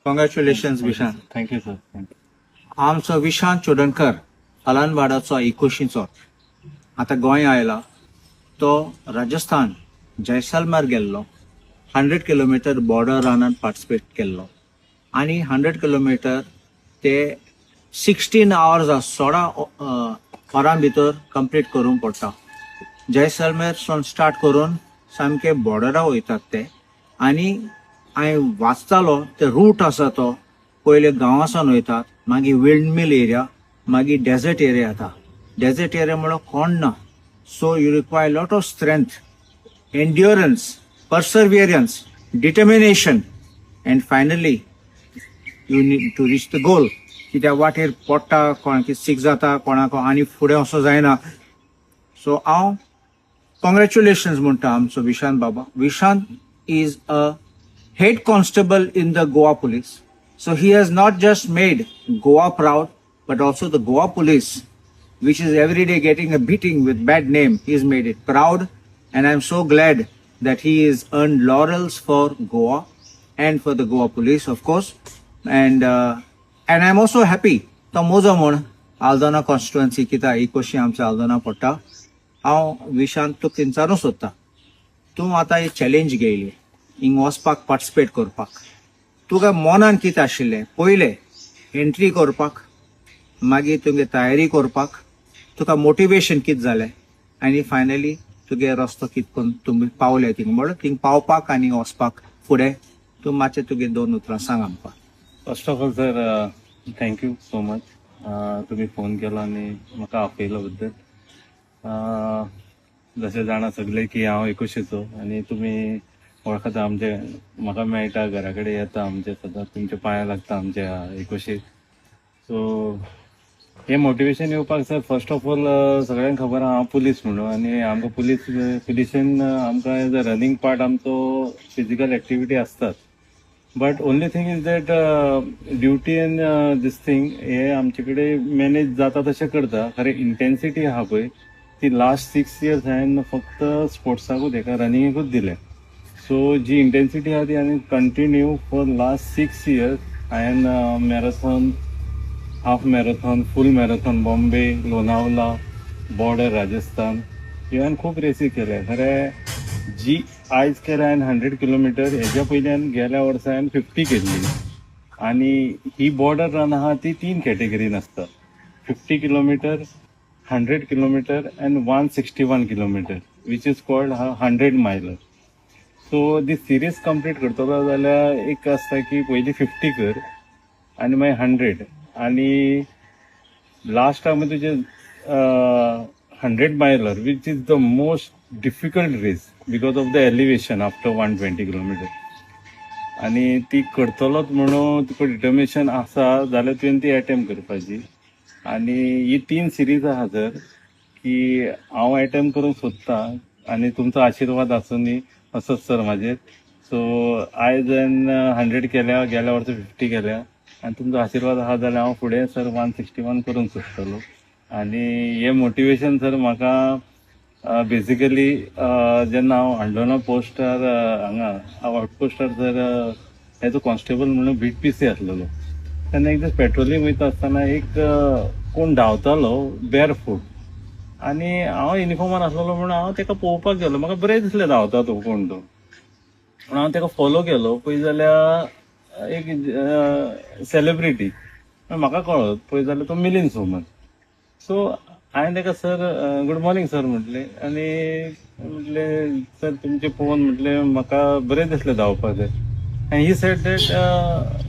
Congratulations Vishan. Thank you sir. आमचो विशांत चोडणकर हलानवाडाचो 21वीचो आता गोंय आयला. तो राजस्थान जैसलमेर गेल्लो, 100 किलोमीटर बॉर्डर रनात पार्टिसिपेट केल्लो आणि 100 किलोमीटर ते 16 आवर्स 16 वरां भितर कंप्लीट करूंक पडटा. जैसलमेर सावन स्टार्ट करून सामके बॉर्डरा वयतात ते. आणि हांवें वाचतालो ते रूट आसा तो पयले गांवासान वयतात, मागीर विंडमील एरिया, मागीर डेजर्ट एरिया येता. डेजर्ट एरिया म्हणल्यार कोण ना. So you require lot of strength, endurance, perseverance, determination and finally you need to reach the goal. कित्याक वाटेर पडटा, कोणाक सीक जाता, कोणाक आनी फुडें वचो जायना. सो हांव कॉंग्रॅच्युलेशन्स म्हणटा आमचो विशांत बाबा. Vishant is a head constable in the Goa police. So he has not just made Goa proud, but also the Goa police, which is every day getting a beating with bad name. He's made it proud, and I'm so glad that he has earned laurels for Goa and for the Goa police, of course. And I'm also happy. तो mojo म्हण Aldona constituency कित्याक ही कशी आमच्या आल्दोना पडटा. हांव विशांत तुका विचारूंक सोदतां, तूं आतां एक चॅलेंज घेयली हिंग वचपाक, पार्टिसिपेट करपाक. तुका मनान कितें आशिल्लें पयले एंट्री करपाक, मागीर तुगे तयारी करपाक, तुका मोटिवेशन कितें जालें, आनी फायनली तुगे रस्तो कितें करून तुमी पावले थिंग, म्हणल्यार थिंग पावपाक आनी वचपाक फुडें. तूं मातशें तुगे 2 उतरां सांग आमकां. First of all sir thank you so much. तुम्ही फोन केलो आनी म्हाका आपयलो बद्दल. जशें जाणा सगळे की हांव 21चो आनी तुमी वळखता आमचे, म्हाका मेळटा, घरा कडेन येता, आमचे सदांच तुमच्या पांयां लागता आमच्या 21. सो हे मोटिवेशन येवपाक सर फर्स्ट ऑफ ऑल सगळ्यांक खबर आहा हांव पुलीस म्हणून, आनी आमकां पुलिसेन आमकां एज अ रनिंग पार्ट आमचो फिजिकल एक्टिविटी आसतात. But only thing is that duty and these thing हे आमचे कडेन मॅनेज जाता तशें करता. खरें इंटेन्सिटी आहा पळय ती लास्ट 6 years हांवें फक्त स्पोर्ट्साकूच एका रनिंगेकूच दिलें. सो जी इंटेन्सिटी आहा ती हांवें कंटिन्यू फॉर लास्ट 6 years हांवें मॅरेथॉन, हाफ मॅरेथॉन, फूल मॅरेथॉन, बॉम्बे, लोनावला, बॉर्डर राजस्थान, ह्यो हांवें खूब रेसी केल्या. खरें जी आयज केल्या हांवें 100 किलोमीटर, हेज्या पयलीं हांवें गेल्या वर्सा हांवें 50 केल्ली. आनी ही बॉर्डर रन आहा ती 3 कॅटेगरीन आसता, 50 kilometre, 100 kilometre and 161 kilometre, which is called 100 miler. So the series complete करतलो जाल्यार एक आसता की पयली 50 कर आनी मागीर 100, आनी लास्ट टायम तुजे 100 miler, which is the most difficult race because of the elevation after 120 kilometre. आनी ती करतलोच म्हणून तुका डिटर्मिनेशन आसा जाल्यार तुवें ती अटेम्प्ट करपाची. आनी ही 3 सिरीज आहा सर की हांव अटेम्प्ट करूंक सोदतां, आनी तुमचो आशिर्वाद आसूं न्ही असोच सर म्हाजेर. सो आयज हांवें 100 केल्या, गेल्या वर्सा 50 केल्या, आनी तुमचो आशिर्वाद आहा जाल्यार हांव फुडें सर 161 करूंक सोदतलो. आनी हे मोटिवेशन सर म्हाका बेसिकली जेन्ना हांव हांडोना पोस्टार हांगा आउटपोस्टार सर एज अ कॉन्स्टेबल म्हणून बीट पीसी आसलेलो, तेन्ना एक दीस पेट्रोलिंग वयता आसतना एक कोण धांवतालो बेर फूट, आनी हांव युनिफॉर्मान आसलेलो म्हणून हांव ताका पळोवपाक गेलो. म्हाका बरें दिसलें धांवता तो कोण तो, म्हणून हांव ताका फॉलो केलो. पळय जाल्यार एक सेलिब्रिटी म्हाका कळत, पळय जाल्यार तो मिलिंद सोमन. सो हांवें ताका सर गुड मॉर्निंग सर म्हटलें, आनी म्हटलें सर तुमचें पळोवन म्हटलें म्हाका बरें दिसलें धांवपाचें. And he said that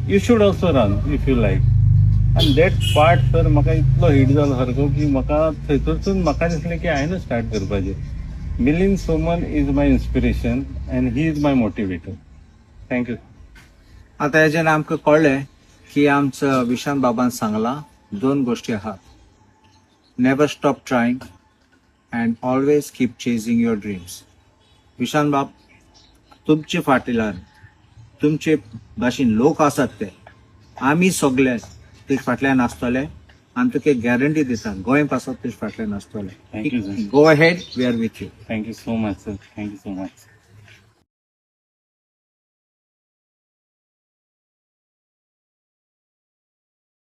you should also run if you like. And that part sir म्हाका इतलो हिट जालो सारको की म्हाका थंयसरसून म्हाका दिसलें की हांवेंच स्टार्ट करपाचें. Milind Soman is my inspiration and he is my motivator. Thank you. आता हेजेन आमकां कळ्ळें की आमचं विशांत बाबान सांगलां 2 गोष्टी आहात. Never stop trying and always keep chasing your dreams. Vishant बाब, तुमचे फाटल्यान तुमचे भाशेन लोक आसात ते आमी सगळे तुजे फाटल्यान आसतले, आनी तुका गॅरंटी दिता गोंय पासत तुजे फाटल्यान आसतले. Thank you sir. Go ahead, we are with you. Thank you so much sir. Thank you so much.